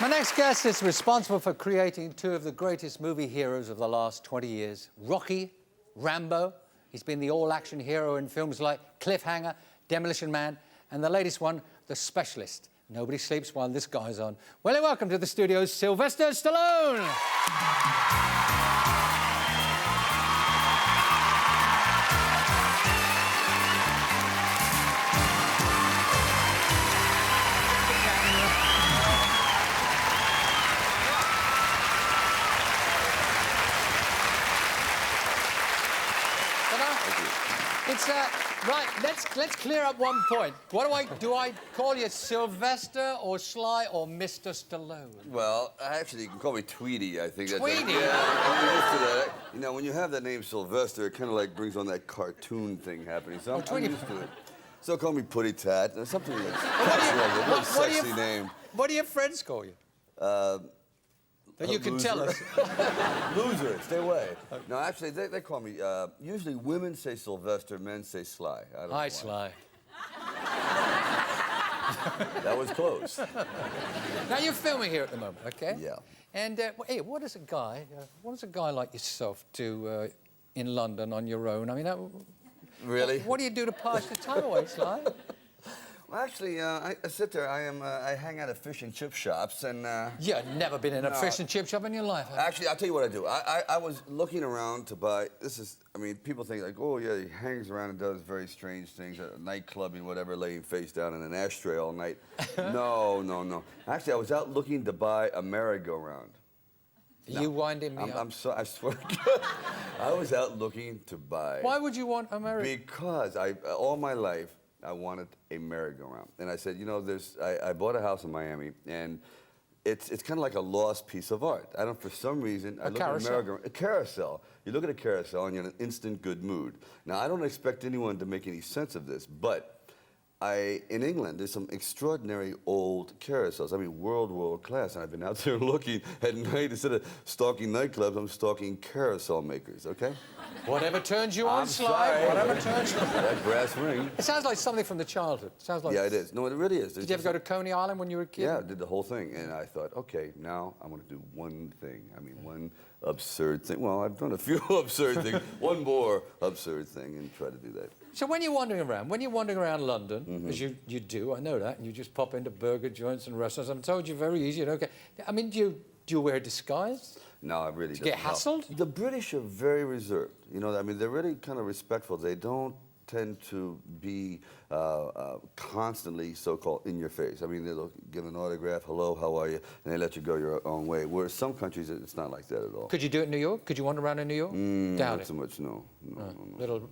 My next guest is responsible for creating two of the greatest movie heroes of the last 20 years. Rocky, Rambo. He's been the all-action hero in films like Cliffhanger, Demolition Man, and the latest one, The Specialist. Nobody sleeps while this guy's on. Well, welcome to the studios, Sylvester Stallone! It's right. Let's clear up one point. What do I call you, Sylvester or Sly or Mr. Stallone? Well, actually, you can call me Tweety. I think. Tweety. Yeah, I'm used to that. You know, when you have that name Sylvester, it kind of like brings on that cartoon thing happening. So I'm used to it. So call me Putty Tat. Or something that's catchy, like a really sexy name. What do your friends call you? That you can tell us. Loser, stay away. Okay. No, actually, they call me, usually women say Sylvester, men say Sly. I don't know why. Sly. That was close. Now, you're filming here at the moment, okay? Yeah. And, hey, what does a guy like yourself do in London on your own? I mean, really? What do you do to pass the time away, Sly? Well, actually, I sit there. I hang out at fish and chip shops, and You've never been in a fish and chip shop in your life, have you? Actually, I'll tell you what I do. I was looking around to buy. I mean, people think like, oh yeah, he hangs around and does very strange things at a nightclub and whatever, laying face down in an ashtray all night. No. Actually, I was out looking to buy a merry-go-round. You winding me up? I swear to God, I was out looking to buy. Why would you want a merry? Because all my life, I wanted a merry-go-round. And I said, you know, I bought a house in Miami, and it's kind of like a lost piece of art. For some reason, I look at a merry-go-round. A carousel. You look at a carousel, and you're in an instant good mood. Now, I don't expect anyone to make any sense of this, but in England, there's some extraordinary old carousels. I mean, world class. And I've been out there looking at night. Instead of stalking nightclubs, I'm stalking carousel makers, okay? Whatever turns you on, Sly. Whatever turns you on. That brass ring. It sounds like something from the childhood. Sounds like. Yeah, it is. No, it really is. Did you ever go to Coney Island when you were a kid? Yeah, I did the whole thing. And I thought, okay, now I'm going to do one thing. I mean, one absurd thing. Well, I've done a few absurd things. One more absurd thing, and try to do that. So when you're wandering around London, as you do, I know that, and you just pop into burger joints and restaurants, I'm told you're very easy. Okay. I mean, do you wear a disguise? No, I really don't. Get hassled? The British are very reserved. You know, I mean, they're really kind of respectful. They don't tend to be constantly so-called in your face. I mean, they'll give an autograph, hello, how are you, and they let you go your own way. Whereas some countries, it's not like that at all. Could you do it in New York? Could you wander around in New York? Not so much, no. Little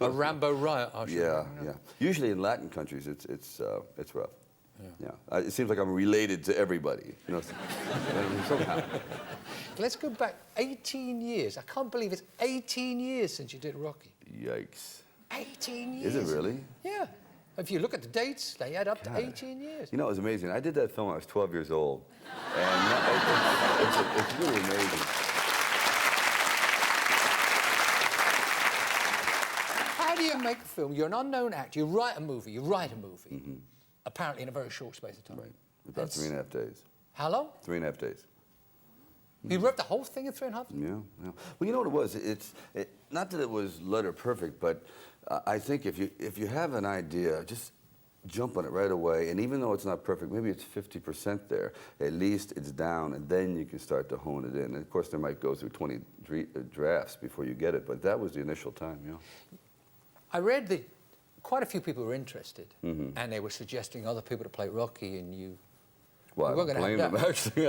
a Rambo riot, I should Yeah. Usually in Latin countries, it's rough. Yeah. It seems like I'm related to everybody, you know, somehow. Let's go back 18 years. I can't believe it's 18 years since you did Rocky. Yikes. 18 years. Is it really? Yeah. If you look at the dates, they add up to 18 years. You know, it was amazing. I did that film when I was 12 years old. And it's really amazing. How do you make a film? You're an unknown actor. You write a movie. Apparently in a very short space of time. Right. About 3.5 days. How long? 3.5 days. You wrote the whole thing in 3.5 days? Yeah. Well, you know what it was? Not that it was letter perfect, but I think if you have an idea, just jump on it right away. And even though it's not perfect, maybe it's 50% there. At least it's down, and then you can start to hone it in. And of course, they might go through 20 drafts before you get it, but that was the initial time. Yeah. I read that quite a few people were interested, and they were suggesting other people to play Rocky, and you. Well, I don't blame them. Actually,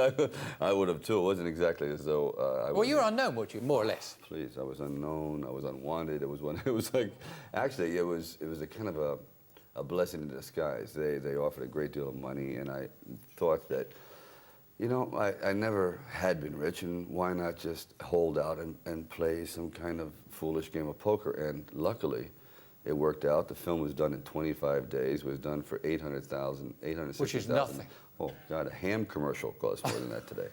I would have too. It wasn't exactly as though Well, you were unknown, weren't you? More or less. Please, I was unknown. I was unwanted. It was like, actually, it was a kind of a blessing in disguise. They offered a great deal of money, and I thought that, you know, I never had been rich, and why not just hold out and play some kind of foolish game of poker? And luckily, it worked out. The film was done in 25 days. It was done for $860,000. Which is nothing. Oh, God, a ham commercial costs more than that today.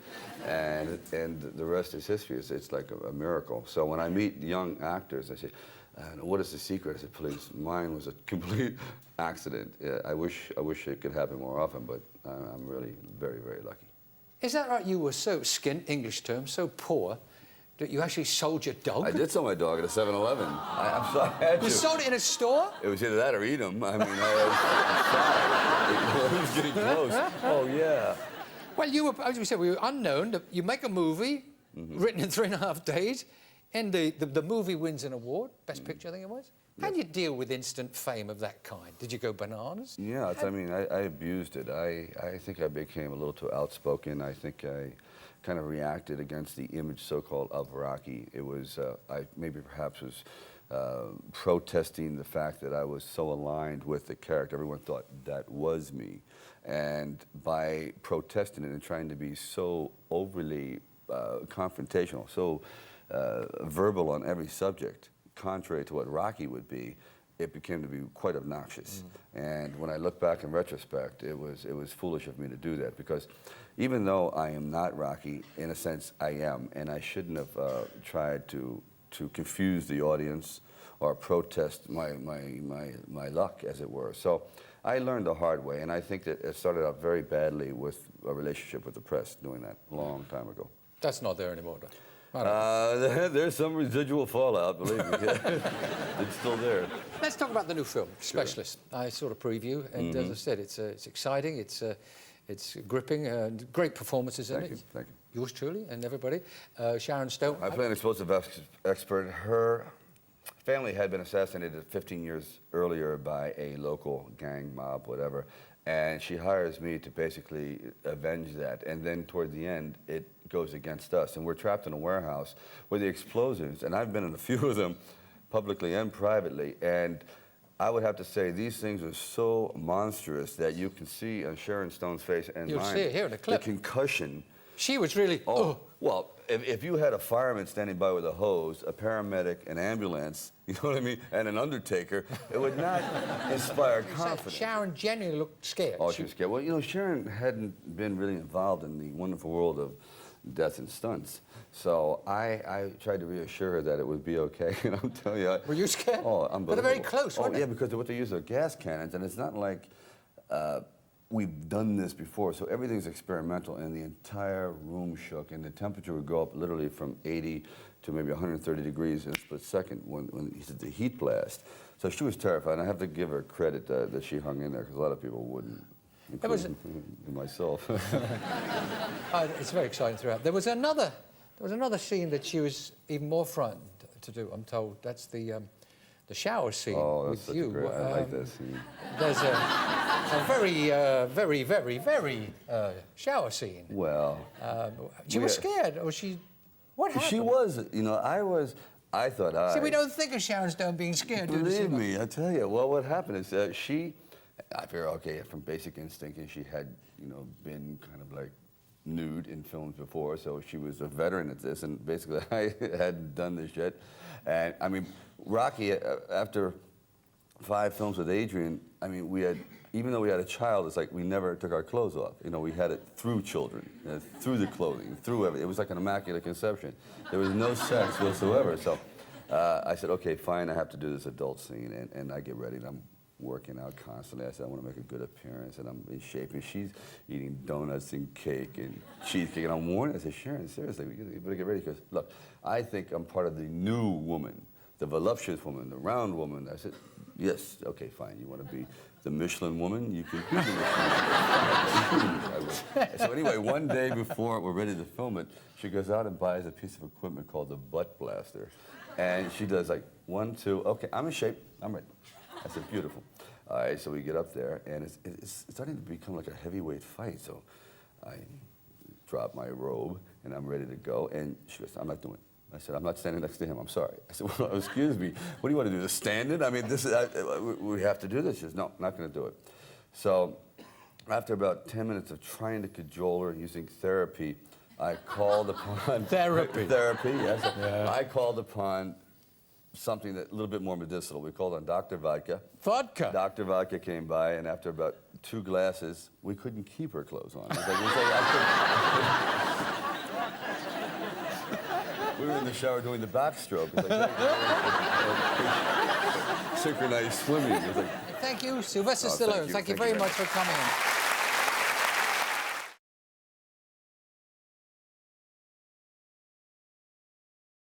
And the rest is history. It's like a miracle. So when I meet young actors, I say, what is the secret? I said, please, mine was a complete accident. I wish it could happen more often, but I'm really very, very lucky. Is that right? You were so, English term, so poor that you actually sold your dog? I did sell my dog at a 7-Eleven. I'm sorry, I had to. You sold it in a store? It was either that or eat him. I mean, I was getting close. Oh, yeah. Well, you were, as we said, we were unknown. You make a movie, written in 3.5 days, and the movie wins an award, Best Picture, I think it was. How do you deal with instant fame of that kind? Did you go bananas? Yeah, I mean, I abused it. I think I became a little too outspoken. I think I kind of reacted against the image, so-called, of Rocky. It was, I maybe perhaps was protesting the fact that I was so aligned with the character. Everyone thought that was me. And by protesting it and trying to be so overly confrontational, so verbal on every subject, contrary to what Rocky would be, it became to be quite obnoxious. And when I look back in retrospect, it was foolish of me to do that, because even though I am not Rocky, in a sense I am, and I shouldn't have tried to confuse the audience or protest my luck, as it were. So I learned the hard way, and I think that it started out very badly with a relationship with the press, doing that a long time ago. That's not there anymore, though. There's some residual fallout, believe me. It's still there. Let's talk about the new film, Specialist. I saw the preview, and as I said, it's exciting, it's gripping, great performances in it. Thank you. Yours truly and everybody. Sharon Stone. I play an explosive expert. Her family had been assassinated 15 years earlier by a local gang, mob, whatever, and she hires me to basically avenge that. And then toward the end, it goes against us, and we're trapped in a warehouse where the explosives, and I've been in a few of them, publicly and privately, and I would have to say these things are so monstrous that you can see on Sharon Stone's face and You'll mine see it here in the clip. the concussion. She was really, Well, if you had a fireman standing by with a hose, a paramedic, an ambulance, you know what I mean, and an undertaker, it would not inspire confidence. Sharon genuinely looked scared. Oh, she was scared. Well, you know, Sharon hadn't been really involved in the wonderful world of death and stunts. So I tried to reassure her that it would be okay, and I'm telling you. Were you scared? Oh, unbelievable. But they're very close, weren't they? Yeah, because what they use are gas cannons, and it's not like we've done this before, so everything's experimental, and the entire room shook, and the temperature would go up literally from 80 to maybe 130 degrees in a split second when he did the heat blast. So she was terrified, and I have to give her credit that she hung in there, because a lot of people wouldn't, including myself. It's very exciting throughout. There was another scene that she was even more frightened to do, I'm told. That's the shower scene that's with you. I like that scene. There's a very, very shower scene. Well, she was scared, or she... What happened? She was, you know, I thought See, we don't think of Sharon Stone being scared. Believe me, I tell you. Well, what happened is I figure, okay, from basic instinct, and she had, you know, been kind of like nude in films before, so she was a veteran at this, and basically I hadn't done this yet. And I mean, Rocky, after 5 films with Adrian, I mean, even though we had a child, it's like we never took our clothes off. You know, we had it through children, through the clothing, through everything. It was like an immaculate conception. There was no sex whatsoever. So I said, okay, fine, I have to do this adult scene, and I get ready, and I'm working out constantly. I said, I want to make a good appearance, and I'm in shape. And she's eating donuts and cake and cheesecake, and I'm warning. I said, Sharon, seriously, you better get ready, because look, I think I'm part of the new woman, the voluptuous woman, the round woman. I said, yes, okay, fine. You want to be the Michelin woman? You can be the Michelin woman. So anyway, one day before we're ready to film it, she goes out and buys a piece of equipment called the butt blaster, and she does like 1, 2. Okay, I'm in shape. I'm ready. I said, beautiful. All right, so we get up there, and it's starting to become like a heavyweight fight. So I drop my robe, and I'm ready to go. And she goes, I'm not doing it. I said, I'm not standing next to him. I'm sorry. I said, well, excuse me. What do you want to do, just stand it? I mean, this is, we have to do this. She says, no, I'm not going to do it. So after about 10 minutes of trying to cajole her using therapy, I called upon... Therapy. Therapy, yes. Yeah. I called upon something that a little bit more medicinal. We called on Dr. Vodka. Vodka? Dr. Vodka came by, and after about 2 glasses, we couldn't keep her clothes on. We were in the shower doing the backstroke. It's like, synchronized swimming. It's like, Thank you, Sylvester thank Stallone. you. Thank you Thank you very very much for coming in.